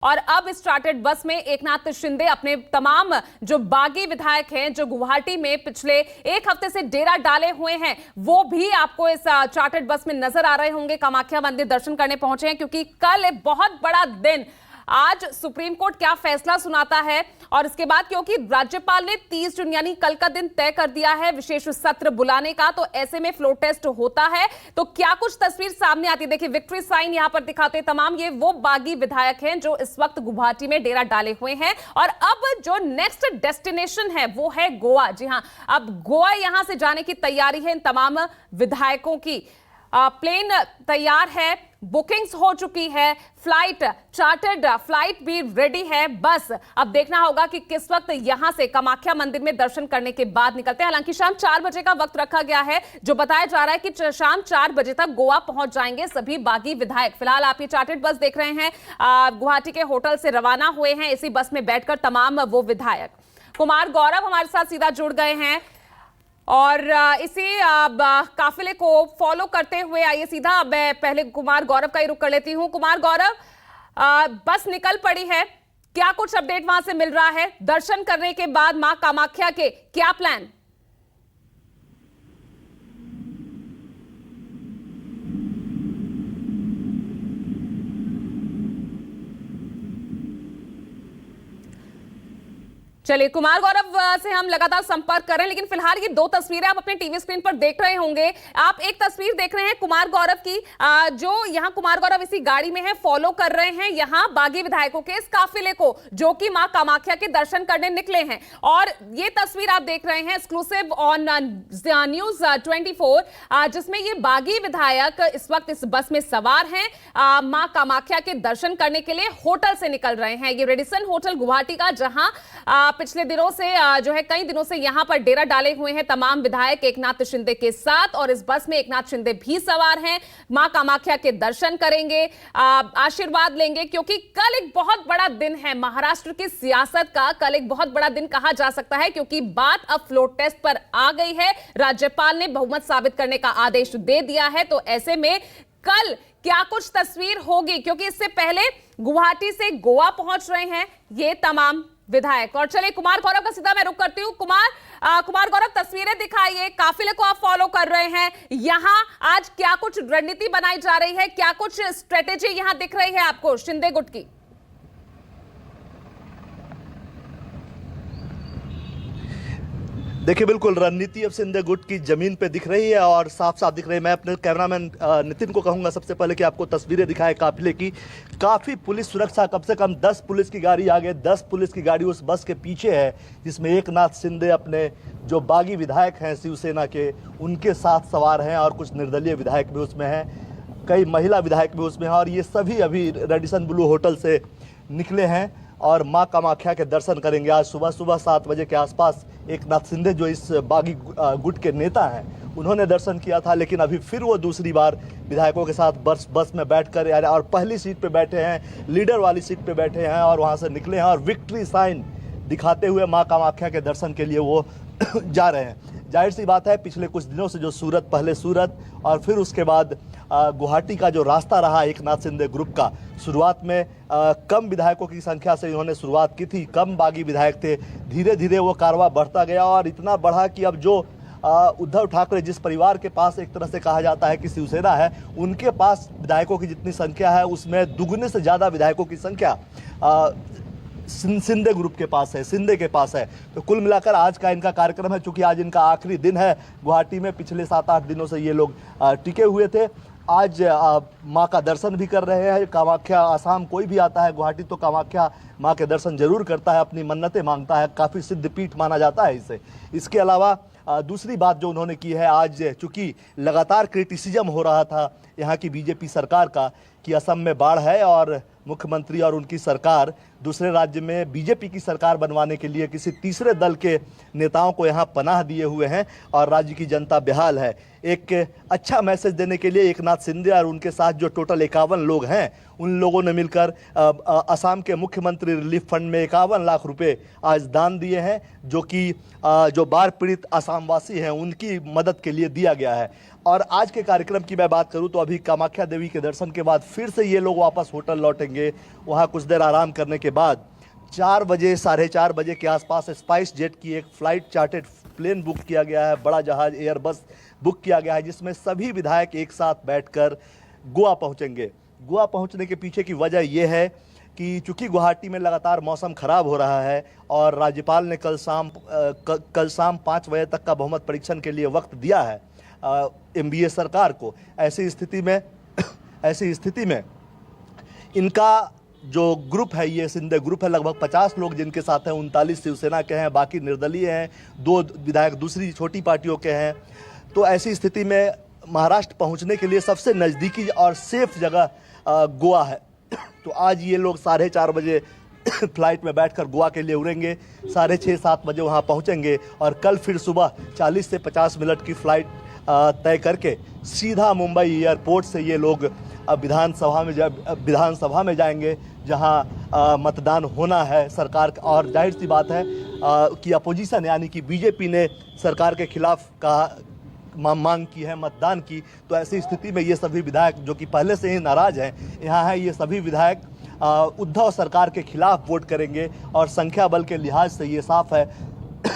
और अब इस चार्टर्ड बस में एकनाथ शिंदे अपने तमाम जो बागी विधायक हैं जो गुवाहाटी में पिछले एक हफ्ते से डेरा डाले हुए हैं वो भी आपको इस चार्टर्ड बस में नजर आ रहे होंगे। कामाख्या मंदिर दर्शन करने पहुंचे हैं क्योंकि कल एक बहुत बड़ा दिन, आज सुप्रीम कोर्ट क्या फैसला सुनाता है और इसके बाद क्योंकि राज्यपाल ने 30 जून यानी कल का दिन तय कर दिया है विशेष सत्र बुलाने का, तो ऐसे में फ्लोर टेस्ट होता है तो क्या कुछ तस्वीर सामने आती है। देखिए विक्ट्री साइन यहां पर दिखाते तमाम ये वो बागी विधायक हैं जो इस वक्त गुवाहाटी में डेरा डाले हुए हैं और अब जो नेक्स्ट डेस्टिनेशन है वो है गोवा। जी हां, अब गोवा यहां से जाने की तैयारी है इन तमाम विधायकों की। प्लेन तैयार है, बुकिंग्स हो चुकी है, फ्लाइट चार्टर्ड फ्लाइट भी रेडी है। बस अब देखना होगा कि किस वक्त यहां से कामाख्या मंदिर में दर्शन करने के बाद निकलते हैं। हालांकि शाम 4 बजे का वक्त रखा गया है, जो बताया जा रहा है कि शाम 4 बजे तक गोवा पहुंच जाएंगे सभी बागी विधायक। फिलहाल आप ये चार्टर्ड बस देख रहे हैं, गुवाहाटी के होटल से रवाना हुए हैं इसी बस में बैठकर तमाम वो विधायक। कुमार गौरव हमारे साथ सीधा जुड़ गए हैं और इसी काफिले को फॉलो करते हुए आइए सीधा मैं पहले कुमार गौरव का ही रुख कर लेती हूं। कुमार गौरव, बस निकल पड़ी है, क्या कुछ अपडेट वहां से मिल रहा है? दर्शन करने के बाद मां कामाख्या के क्या प्लान? चलिए, कुमार गौरव से हम लगातार संपर्क कर रहे हैं, लेकिन फिलहाल ये दो तस्वीरें आप अपने टीवी स्क्रीन पर देख रहे होंगे। आप एक तस्वीर देख रहे हैं कुमार गौरव की, जो यहाँ कुमार गौरव इसी गाड़ी में है, फॉलो कर रहे हैं यहाँ बागी विधायकों के इस काफिले को जो कि मां कामाख्या के दर्शन करने निकले हैं। और ये तस्वीर आप देख रहे हैं एक्सक्लूसिव ऑन न्यूज 24, जिसमें ये बागी विधायक इस वक्त इस बस में सवार हैं, मां कामाख्या के दर्शन करने के लिए होटल से निकल रहे हैं। ये रेडिसन होटल गुवाहाटी का, जहां पिछले दिनों से जो है कई दिनों से यहां पर डेरा डाले हुए हैं तमाम विधायक एकनाथ शिंदे के साथ, और इस बस में एकनाथ शिंदे भी सवार हैं। मां कामाख्या के दर्शन करेंगे, आशीर्वाद लेंगे, क्योंकि कल एक बहुत बड़ा दिन है महाराष्ट्र की सियासत का। कल एक बहुत बड़ा दिन कहा जा सकता है क्योंकि बात अब फ्लोर टेस्ट पर आ गई है। राज्यपाल ने बहुमत साबित करने का आदेश दे दिया है, तो ऐसे में कल क्या कुछ तस्वीर होगी, क्योंकि इससे पहले गुवाहाटी से गोवा पहुंच रहे हैं ये तमाम विधायक। और चलिए कुमार गौरव का सीधा मैं रुख करती हूँ। कुमार गौरव, तस्वीरें दिखाइए, काफिले को आप फॉलो कर रहे हैं, यहाँ आज क्या कुछ रणनीति बनाई जा रही है, क्या कुछ स्ट्रेटेजी यहाँ दिख रही है आपको शिंदे गुट की? देखिए, बिल्कुल रणनीति अब शिंदे गुट की जमीन पे दिख रही है और साफ साफ दिख रही है। मैं अपने कैमरामैन नितिन को कहूंगा सबसे पहले कि आपको तस्वीरें दिखाए काफिले की। काफ़ी पुलिस सुरक्षा, कम से कम 10 पुलिस की गाड़ी आगे, 10 पुलिस की गाड़ी उस बस के पीछे है, जिसमें एकनाथ शिंदे अपने जो बागी विधायक हैं शिवसेना के, उनके साथ सवार हैं और कुछ निर्दलीय विधायक भी उसमें हैं, कई महिला विधायक भी उसमें हैं। और ये सभी अभी रेडिसन ब्लू होटल से निकले हैं और मां कामाख्या के दर्शन करेंगे। आज सुबह 7 बजे के आसपास एकनाथ शिंदे जो इस बागी गुट के नेता हैं, उन्होंने दर्शन किया था, लेकिन अभी फिर वो दूसरी बार विधायकों के साथ बस में बैठकर और पहली सीट पे बैठे हैं, लीडर वाली सीट पे बैठे हैं और वहाँ से निकले हैं और विक्ट्री साइन दिखाते हुए मां कामाख्या के दर्शन के लिए वो जा रहे हैं। जाहिर सी बात है, पिछले कुछ दिनों से जो पहले सूरत और फिर उसके बाद गुवाहाटी का जो रास्ता रहा एकनाथ शिंदे ग्रुप का, शुरुआत में कम विधायकों की संख्या से इन्होंने शुरुआत की थी, कम बागी विधायक थे, धीरे धीरे वो कारवां बढ़ता गया और इतना बढ़ा कि अब जो उद्धव ठाकरे जिस परिवार के पास एक तरह से कहा जाता है कि शिवसेना है, उनके पास विधायकों की जितनी संख्या है उसमें दुगने से ज़्यादा विधायकों की संख्या शिंदे ग्रुप के पास है, शिंदे के पास है। तो कुल मिलाकर आज का इनका कार्यक्रम है, चूंकि आज इनका आखिरी दिन है गुवाहाटी में, पिछले 7-8 दिनों से ये लोग टिके हुए थे। आज माँ का दर्शन भी कर रहे हैं। कामाख्या, आसाम कोई भी आता है गुवाहाटी तो कामाख्या माँ के दर्शन जरूर करता है, अपनी मन्नतें मांगता है, काफ़ी सिद्ध पीठ माना जाता है इसे। इसके अलावा दूसरी बात जो उन्होंने की है, आज चूँकि लगातार क्रिटिसिज्म हो रहा था यहाँ की बीजेपी सरकार का कि असम में बाढ़ है और मुख्यमंत्री और उनकी सरकार दूसरे राज्य में बीजेपी की सरकार बनवाने के लिए किसी तीसरे दल के नेताओं को यहाँ पनाह दिए हुए हैं और राज्य की जनता बेहाल है। एक अच्छा मैसेज देने के लिए एकनाथ शिंदे और उनके साथ जो टोटल 51 लोग हैं, उन लोगों ने मिलकर असम के मुख्यमंत्री रिलीफ फंड में 51 लाख रुपए आज दान दिए हैं, जो कि जो बाढ़ पीड़ित असमवासी हैं उनकी मदद के लिए दिया गया है। और आज के कार्यक्रम की मैं बात करूं तो अभी कामाख्या देवी के दर्शन के बाद फिर से ये लोग वापस होटल लौटेंगे। वहां कुछ देर आराम करने के बाद 4 बजे 4:30 बजे के आसपास स्पाइस जेट की एक फ्लाइट चार्टेड प्लेन बुक किया गया है, बड़ा जहाज एयरबस बुक किया गया है, जिसमें सभी विधायक एक साथ बैठकर गोवा पहुंचेंगे। गोवा पहुंचने के पीछे की वजह यह है कि चूंकि गुवाहाटी में लगातार मौसम खराब हो रहा है और राज्यपाल ने कल शाम 5 बजे तक का बहुमत परीक्षण के लिए वक्त दिया है एमबीए सरकार को। ऐसी स्थिति में इनका जो ग्रुप है, ये शिंदे ग्रुप है, लगभग 50 लोग जिनके साथ हैं, 39 शिवसेना के हैं, बाकी निर्दलीय हैं, 2 विधायक दूसरी छोटी पार्टियों के हैं। तो ऐसी स्थिति में महाराष्ट्र पहुंचने के लिए सबसे नज़दीकी और सेफ जगह गोवा है। तो आज ये लोग 4:30 बजे फ्लाइट में बैठकर गोवा के लिए उड़ेंगे, 6:30-7 बजे वहां पहुंचेंगे और कल फिर सुबह 40 से 50 मिनट की फ़्लाइट तय करके सीधा मुंबई एयरपोर्ट से ये लोग विधानसभा में जाएंगे, जहां मतदान होना है सरकार का। और जाहिर सी बात है कि अपोजिशन यानी कि बीजेपी ने सरकार के खिलाफ मांग की है मतदान की। तो ऐसी स्थिति में ये सभी विधायक जो कि पहले से ही नाराज हैं यहाँ हैं, ये सभी विधायक उद्धव सरकार के खिलाफ वोट करेंगे। और संख्या बल के लिहाज से ये साफ है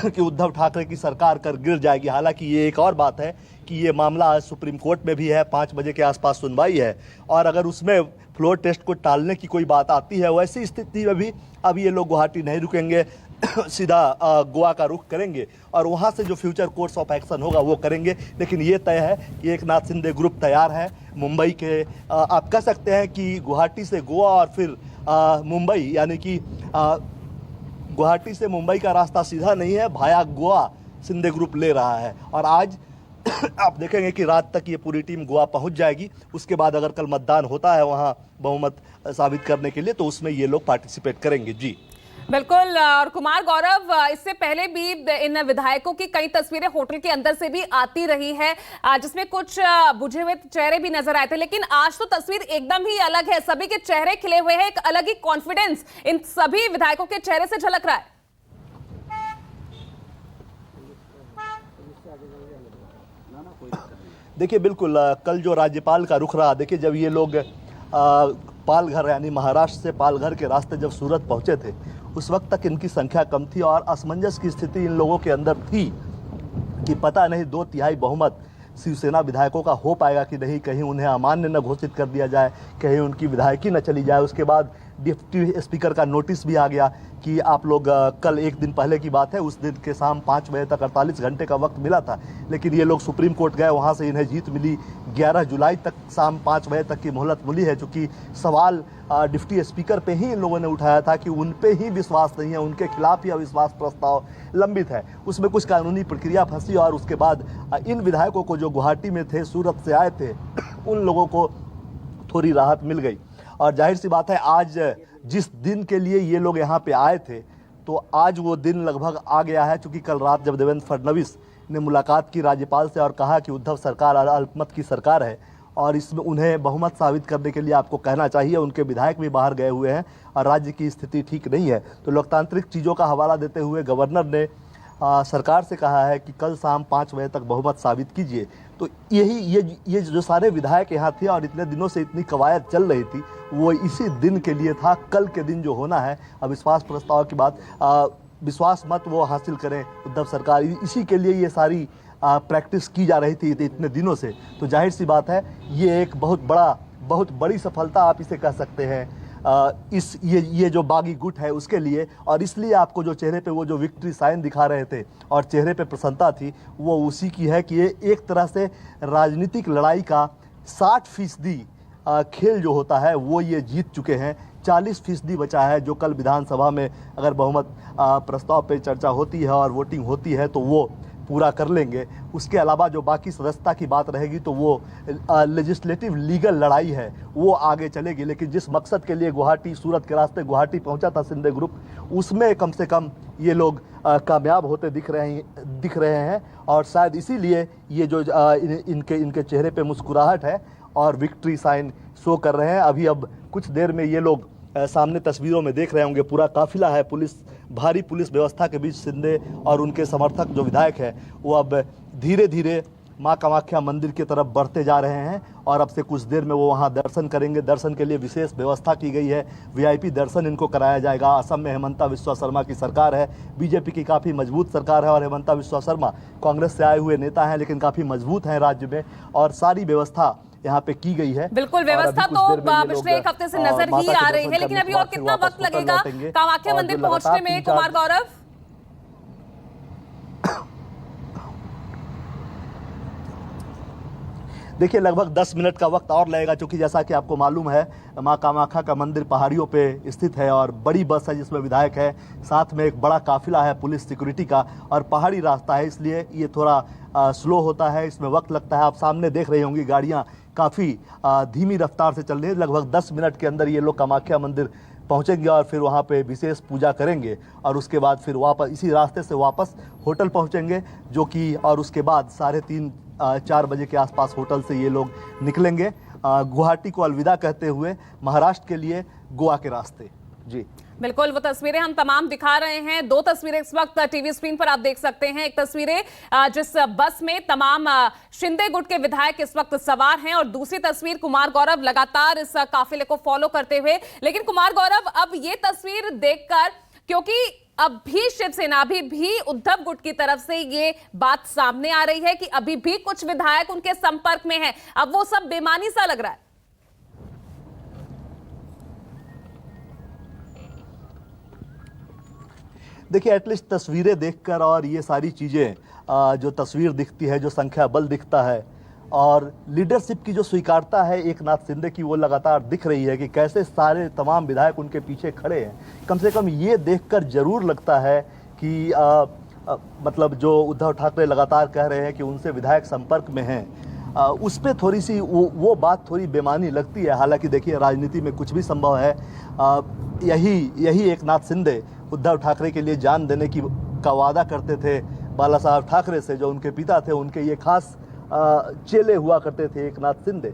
कि उद्धव ठाकरे की सरकार कर गिर जाएगी। हालांकि ये एक और बात है कि ये मामला आज सुप्रीम कोर्ट में भी है, 5 बजे के आसपास सुनवाई है, और अगर उसमें फ्लोर टेस्ट को टालने की कोई बात आती है, वैसी स्थिति में भी अब ये लोग गुवाहाटी नहीं रुकेंगे, सीधा गोवा का रुख करेंगे और वहाँ से जो फ्यूचर कोर्स ऑफ एक्शन होगा वो करेंगे। लेकिन ये तय है कि एकनाथ शिंदे ग्रुप तैयार है। मुंबई के आप कह सकते हैं कि गुवाहाटी से गोवा और फिर मुंबई, यानी कि गुवाहाटी से मुंबई का रास्ता सीधा नहीं है, भाया गोवा शिंदे ग्रुप ले रहा है। और आज आप देखेंगे कि रात तक ये पूरी टीम गोवा पहुंच जाएगी। उसके बाद अगर कल मतदान होता है वहाँ बहुमत साबित करने के लिए, तो उसमें ये लोग पार्टिसिपेट करेंगे। जी बिल्कुल। और कुमार गौरव, इससे पहले भी इन विधायकों की कई तस्वीरें होटल के अंदर से भी आती रही है, जिसमें कुछ बुझे हुए चेहरे भी नजर आए थे, लेकिन आज तो तस्वीर एकदम ही अलग है। सभी के चेहरे खिले हुए हैं, एक अलग ही कॉन्फिडेंस इन सभी विधायकों के चेहरे से झलक रहा है। देखिए, बिल्कुल कल जो राज्यपाल का रुख रहा, देखिए जब ये लोग पालघर यानी महाराष्ट्र से पालघर के रास्ते जब सूरत पहुंचे थे, उस वक्त तक इनकी संख्या कम थी और असमंजस की स्थिति इन लोगों के अंदर थी कि पता नहीं 2/3 बहुमत शिवसेना विधायकों का हो पाएगा कि नहीं, कहीं उन्हें अमान्य न घोषित कर दिया जाए, कहीं उनकी विधायकी न चली जाए। उसके बाद डिप्टी स्पीकर का नोटिस भी आ गया कि आप लोग कल एक दिन पहले की बात है, उस दिन के शाम 5 बजे तक 48 घंटे का वक्त मिला था, लेकिन ये लोग सुप्रीम कोर्ट गए, वहाँ से इन्हें जीत मिली। 11 जुलाई तक शाम 5 बजे तक की मोहलत मिली है, चूँकि सवाल डिप्टी स्पीकर पे ही इन लोगों ने उठाया था कि उन पे ही विश्वास नहीं है, उनके खिलाफ ही अविश्वास प्रस्ताव लंबित है। उसमें कुछ कानूनी प्रक्रिया फंसी और उसके बाद इन विधायकों को जो गुवाहाटी में थे, सूरत से आए थे, उन लोगों को थोड़ी राहत मिल गई। और जाहिर सी बात है, आज जिस दिन के लिए ये लोग यहाँ पे आए थे, तो आज वो दिन लगभग आ गया है, क्योंकि कल रात जब देवेंद्र फडणवीस ने मुलाकात की राज्यपाल से और कहा कि उद्धव सरकार अल्पमत की सरकार है और इसमें उन्हें बहुमत साबित करने के लिए आपको कहना चाहिए, उनके विधायक भी बाहर गए हुए हैं और राज्य की स्थिति ठीक नहीं है, तो लोकतांत्रिक चीज़ों का हवाला देते हुए गवर्नर ने सरकार से कहा है कि कल शाम 5 बजे तक बहुमत साबित कीजिए। तो ये जो सारे विधायक यहाँ थे और इतने दिनों से इतनी कवायद चल रही थी, वो इसी दिन के लिए था। कल के दिन जो होना है, अविश्वास प्रस्ताव की बात, विश्वास मत वो हासिल करें उद्धव सरकार, इसी के लिए ये सारी प्रैक्टिस की जा रही थी इतने दिनों से। तो जाहिर सी बात है, ये एक बहुत बड़ी सफलता आप इसे कह सकते हैं ये जो बागी गुट है उसके लिए। और इसलिए आपको जो चेहरे पे वो जो विक्ट्री साइन दिखा रहे थे और चेहरे पे प्रसन्नता थी, वो उसी की है कि ये एक तरह से राजनीतिक लड़ाई का 60% खेल जो होता है वो ये जीत चुके हैं। 40% बचा है, जो कल विधानसभा में अगर बहुमत प्रस्ताव पे चर्चा होती है और वोटिंग होती है तो वो पूरा कर लेंगे। उसके अलावा जो बाकी सदस्यता की बात रहेगी तो वो लेजिस्लेटिव लीगल लड़ाई है, वो आगे चलेगी। लेकिन जिस मकसद के लिए गुवाहाटी, सूरत के रास्ते गुवाहाटी पहुंचा था शिंदे ग्रुप, उसमें कम से कम ये लोग कामयाब होते दिख रहे हैं। और शायद इसीलिए ये जो इनके चेहरे पे मुस्कुराहट है और विक्ट्री साइन शो कर रहे हैं। अब कुछ देर में ये लोग सामने तस्वीरों में देख रहे होंगे, पूरा काफिला है, भारी पुलिस व्यवस्था के बीच शिंदे और उनके समर्थक जो विधायक हैं वो अब धीरे धीरे मां कामाख्या मंदिर की तरफ बढ़ते जा रहे हैं और अब से कुछ देर में वो वहां दर्शन करेंगे। दर्शन के लिए विशेष व्यवस्था की गई है, वीआईपी दर्शन इनको कराया जाएगा। असम में हेमंता बिस्वा शर्मा की सरकार है, बीजेपी की काफ़ी मजबूत सरकार है और हेमंता बिस्वा शर्मा कांग्रेस से आए हुए नेता हैं लेकिन काफ़ी मजबूत हैं राज्य में, और सारी व्यवस्था यहाँ पे की गई है। बिल्कुल, व्यवस्था तो पिछले एक हफ्ते से नजर ही आ रही है, लेकिन अभी और कितना वक्त लगेगा कामाख्या मंदिर पहुंचने में, कुमार गौरव? देखिए, लगभग 10 मिनट का वक्त और लगेगा, क्योंकि जैसा कि आपको मालूम है मां कामाख्या का मंदिर पहाड़ियों पे स्थित है और बड़ी बस है जिसमें विधायक है, साथ में एक बड़ा काफिला है पुलिस सिक्योरिटी का, और पहाड़ी रास्ता है इसलिए ये थोड़ा स्लो होता है, इसमें वक्त लगता है। आप सामने देख रही होंगी गाड़ियाँ काफ़ी धीमी रफ्तार से चल रही है। लगभग 10 मिनट के अंदर ये लोग कामाख्या मंदिर पहुंचेंगे और फिर वहां पे विशेष पूजा करेंगे और उसके बाद फिर वापस इसी रास्ते से वापस होटल पहुंचेंगे, जो कि और उसके बाद 3:30-4 बजे के आसपास होटल से ये लोग निकलेंगे गुवाहाटी को अलविदा कहते हुए महाराष्ट्र के लिए गोवा के रास्ते। जी बिल्कुल, वो तस्वीरें हम तमाम दिखा रहे हैं। 2 तस्वीरें इस वक्त टीवी स्क्रीन पर आप देख सकते हैं। एक तस्वीरें जिस बस में तमाम शिंदे गुट के विधायक इस वक्त सवार हैं, और दूसरी तस्वीर कुमार गौरव लगातार इस काफिले को फॉलो करते हुए। लेकिन कुमार गौरव, अब ये तस्वीर देखकर, क्योंकि अब भी शिवसेना अभी भी उद्धव गुट की तरफ से ये बात सामने आ रही है कि अभी भी कुछ विधायक उनके संपर्क में हैं, अब वो सब बेमानी सा लग रहा है। देखिए, एटलीस्ट तस्वीरें देखकर और ये सारी चीज़ें जो तस्वीर दिखती है, जो संख्या बल दिखता है और लीडरशिप की जो स्वीकारता है एक नाथ शिंदे की, वो लगातार दिख रही है कि कैसे सारे तमाम विधायक उनके पीछे खड़े हैं। कम से कम ये देखकर जरूर लगता है कि मतलब जो उद्धव ठाकरे लगातार कह रहे हैं कि उनसे विधायक संपर्क में हैं, उस पर थोड़ी सी वो बात थोड़ी बेमानी लगती है। हालांकि देखिए, राजनीति में कुछ भी संभव है। यही एक नाथ शिंदे उद्धव ठाकरे के लिए जान देने का वादा करते थे बाला साहब ठाकरे से, जो उनके पिता थे, उनके ये खास चेले हुआ करते थे एक नाथ शिंदे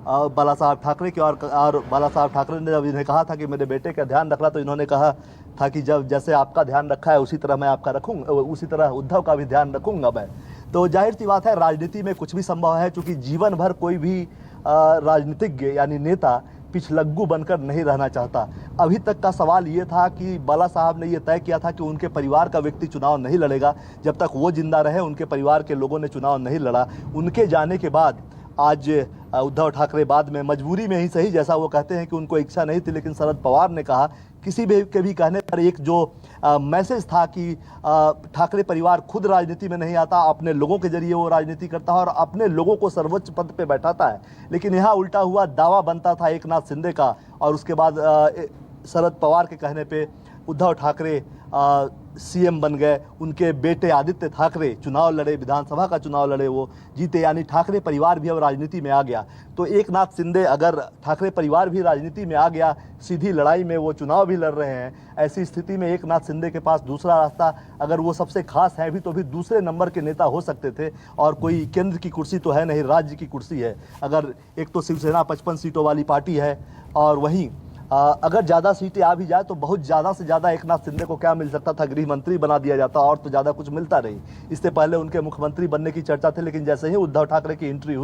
बाला साहब ठाकरे के। और बाला साहब ठाकरे ने जब इन्हें कहा था कि मेरे बेटे का ध्यान रखना, तो इन्होंने कहा था कि जब जैसे आपका ध्यान रखा है उसी तरह मैं आपका रखूँगा, उसी तरह उद्धव का भी ध्यान रखूँगा मैं। तो जाहिर सी बात है, राजनीति में कुछ भी संभव है, क्योंकि जीवन भर कोई भी राजनीतिज्ञ यानी नेता पिछलग्गू बनकर नहीं रहना चाहता। अभी तक का सवाल ये था कि बाला साहब ने ये तय किया था कि उनके परिवार का व्यक्ति चुनाव नहीं लड़ेगा, जब तक वो जिंदा रहे उनके परिवार के लोगों ने चुनाव नहीं लड़ा। उनके जाने के बाद आज उद्धव ठाकरे बाद में मजबूरी में ही सही, जैसा वो कहते हैं कि उनको इच्छा नहीं थी, लेकिन शरद पवार ने कहा, किसी भी के भी कहने पर एक जो मैसेज था कि ठाकरे परिवार खुद राजनीति में नहीं आता, अपने लोगों के जरिए वो राजनीति करता है और अपने लोगों को सर्वोच्च पद पे बैठाता है। लेकिन यहाँ उल्टा हुआ, दावा बनता था एक नाथ शिंदे का, और उसके बाद शरद पवार के कहने पे उद्धव ठाकरे सीएम बन गए। उनके बेटे आदित्य ठाकरे चुनाव लड़े, विधानसभा का चुनाव लड़े, वो जीते, यानी ठाकरे परिवार भी अब राजनीति में आ गया। तो एक नाथ शिंदे, अगर ठाकरे परिवार भी राजनीति में आ गया, सीधी लड़ाई में वो चुनाव भी लड़ रहे हैं, ऐसी स्थिति में एक नाथ शिंदे के पास दूसरा रास्ता, अगर वो सबसे खास है भी तो भी दूसरे नंबर के नेता हो सकते थे, और कोई केंद्र की कुर्सी तो है नहीं, राज्य की कुर्सी है। अगर एक तो शिवसेना 55 सीटों वाली पार्टी है, और वहीं अगर ज़्यादा सीटें आ भी जाए तो बहुत ज़्यादा से ज़्यादा एक नाथ शिंदे को क्या मिल सकता था, गृह मंत्री बना दिया जाता, और तो ज़्यादा कुछ मिलता नहीं। इससे पहले उनके मुख्यमंत्री बनने की चर्चा थी, लेकिन जैसे ही उद्धव ठाकरे की एंट्री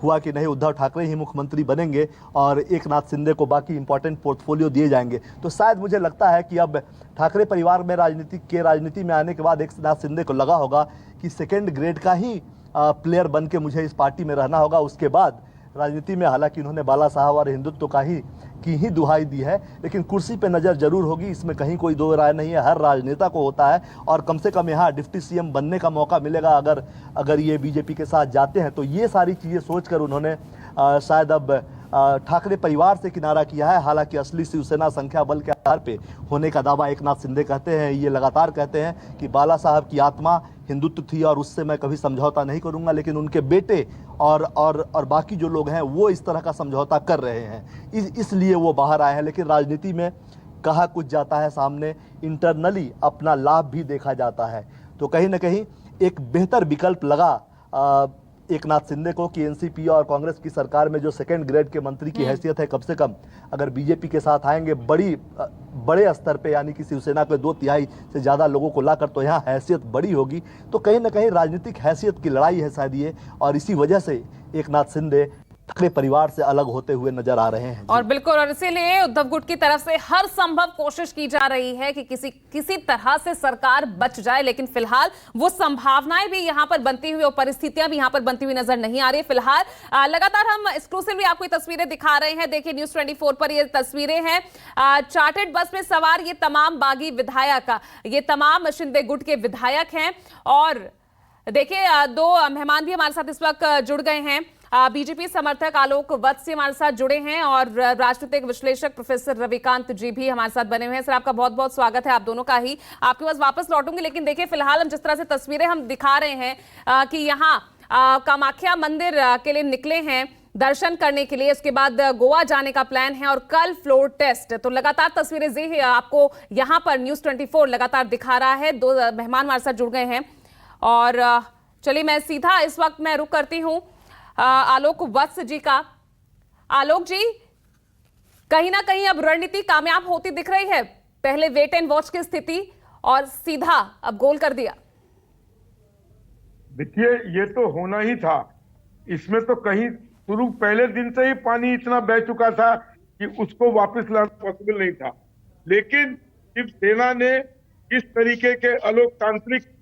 हुआ कि नहीं, उद्धव ठाकरे ही मुख्यमंत्री बनेंगे और एक नाथ शिंदे को बाकी इंपॉर्टेंट पोर्टफोलियो दिए जाएंगे। तो शायद मुझे लगता है कि अब ठाकरे परिवार में राजनीति में आने के बाद एक नाथ शिंदे को लगा होगा कि सेकेंड ग्रेड का ही प्लेयर बन के मुझे इस पार्टी में रहना होगा। उसके बाद राजनीति में, हालांकि उन्होंने बाला साहब और हिंदुत्व की ही दुहाई दी है, लेकिन कुर्सी पे नज़र जरूर होगी, इसमें कहीं कोई दो राय नहीं है। हर राजनेता को होता है, और कम से कम यहाँ डिप्टी सीएम बनने का मौका मिलेगा अगर ये बीजेपी के साथ जाते हैं। तो ये सारी चीज़ें सोचकर उन्होंने शायद अब ठाकरे परिवार से किनारा किया है। हालांकि असली शिवसेना संख्या बल के आधार पे होने का दावा एक नाथ शिंदे कहते हैं, ये लगातार कहते हैं कि बाला साहब की आत्मा हिंदुत्व थी और उससे मैं कभी समझौता नहीं करूंगा, लेकिन उनके बेटे और बाकी जो लोग हैं वो इस तरह का समझौता कर रहे हैं, इसलिए वो बाहर आए हैं। लेकिन राजनीति में कहा कुछ जाता है सामने, इंटरनली अपना लाभ भी देखा जाता है। तो कहीं ना कहीं एक बेहतर विकल्प लगा एक नाथ शिंदे को कि एनसीपी और कांग्रेस की सरकार में जो सेकंड ग्रेड के मंत्री की हैसियत है, कम से कम अगर बीजेपी के साथ आएंगे, बड़ी बड़े स्तर पे यानी कि शिवसेना के 2/3 से ज़्यादा लोगों को लाकर तो यहाँ हैसियत बड़ी होगी। तो कहीं ना कहीं राजनीतिक हैसियत की लड़ाई है शायद ये, और इसी वजह से एकनाथ शिंदे ठाकरे परिवार से अलग होते हुए नजर आ रहे हैं। और बिल्कुल, और इसीलिए उद्धव गुट की तरफ से हर संभव कोशिश की जा रही है कि किसी तरह से सरकार बच जाए, लेकिन फिलहाल वो संभावनाएं भी यहां पर बनती हुई और परिस्थितियां भी यहां पर बनती हुई नजर नहीं आ रही। फिलहाल लगातार हम एक्सक्लूसिवली आपको ये तस्वीरें दिखा रहे हैं। देखिए, न्यूज़ 24 पर ये तस्वीरें हैं। चार्टर्ड बस में सवार ये तमाम बागी विधायक, ये तमाम शिंदे गुट के विधायक हैं। और देखिए, 2 मेहमान भी हमारे साथ इस वक्त जुड़ गए हैं। बीजेपी समर्थक आलोक वत्स हमारे साथ जुड़े हैं और राजनीतिक विश्लेषक प्रोफेसर रविकांत जी भी हमारे साथ बने हुए हैं। सर, आपका बहुत बहुत स्वागत है। आप दोनों का ही आपके पास वापस लौटूंगी, लेकिन देखिए फिलहाल हम जिस तरह से तस्वीरें हम दिखा रहे हैं कि यहाँ कामाख्या मंदिर के लिए निकले हैं दर्शन करने के लिए, उसके बाद गोवा जाने का प्लान है और कल फ्लोर टेस्ट। तो लगातार तस्वीरें जी आपको यहाँ पर न्यूज़ 24 लगातार दिखा रहा है। 2 मेहमान हमारे साथ जुड़ गए हैं और चलिए मैं सीधा इस वक्त मैं रुक करती हूँ आलोक वत्स जी का। आलोक जी, कहीं ना कहीं अब रणनीति कामयाब होती दिख रही है। पहले वेट एंड वॉच की स्थिति और सीधा अब गोल कर दिया। देखिए, ये तो होना ही था। इसमें तो कहीं शुरू पहले दिन से ही पानी इतना बह चुका था कि उसको वापस लाना पॉसिबल नहीं था। लेकिन शिवसेना ने किस तरीके के अलोकतांत्रिक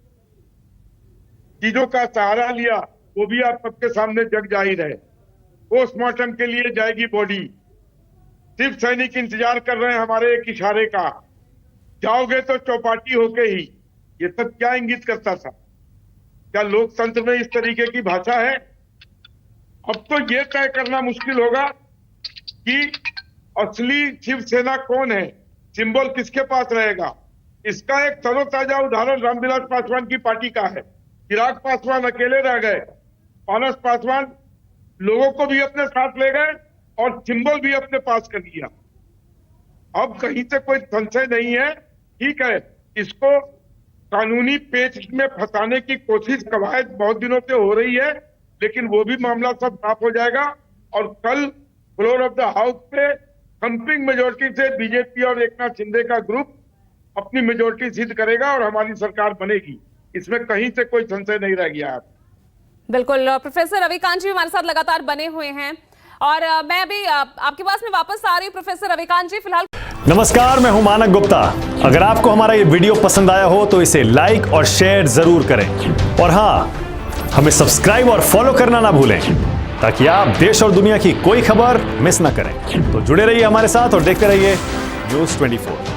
चीजों का सहारा लिया वो भी आप सबके सामने जग जाहिर है। पोस्टमार्टम के लिए जाएगी बॉडी, सिर्फ सैनिक इंतजार कर रहे हैं हमारे एक इशारे का, जाओगे तो चौपाटी होके ही। ये सब क्या इंगित करता था? क्या लोकतंत्र में इस तरीके की भाषा है? अब तो ये तय करना मुश्किल होगा कि असली शिवसेना कौन है, सिंबल किसके पास रहेगा। इसका एक तरोताजा उदाहरण रामविलास पासवान की पार्टी का है। चिराग पासवान अकेले रह गए, मानस पासवान लोगों को भी अपने साथ ले गए और सिंबल भी अपने पास कर लिया। अब कहीं से कोई संशय नहीं है। ठीक है, इसको कानूनी पेच में फंसाने की कोशिश कवायद बहुत दिनों से हो रही है, लेकिन वो भी मामला सब साफ हो जाएगा और कल फ्लोर ऑफ द हाउस पे थम्पिंग मेजोरिटी से बीजेपी और एकनाथ शिंदे का ग्रुप अपनी मेजोरिटी सिद्ध करेगा और हमारी सरकार बनेगी। इसमें कहीं से कोई संशय नहीं रह गया है। बिल्कुल, प्रोफेसर रविकांत जी हमारे साथ लगातार बने हुए हैं और मैं अभी आपके पास में वापस आ रही हूँ। प्रोफेसर रविकांत जी, फिलहाल नमस्कार, मैं हूं मानक गुप्ता। अगर आपको हमारा ये वीडियो पसंद आया हो तो इसे लाइक और शेयर जरूर करें और हाँ, हमें सब्सक्राइब और फॉलो करना ना भूलें ताकि आप देश और दुनिया की कोई खबर मिस ना करें। तो जुड़े रहिए हमारे साथ और देखते रहिए न्यूज़ 24।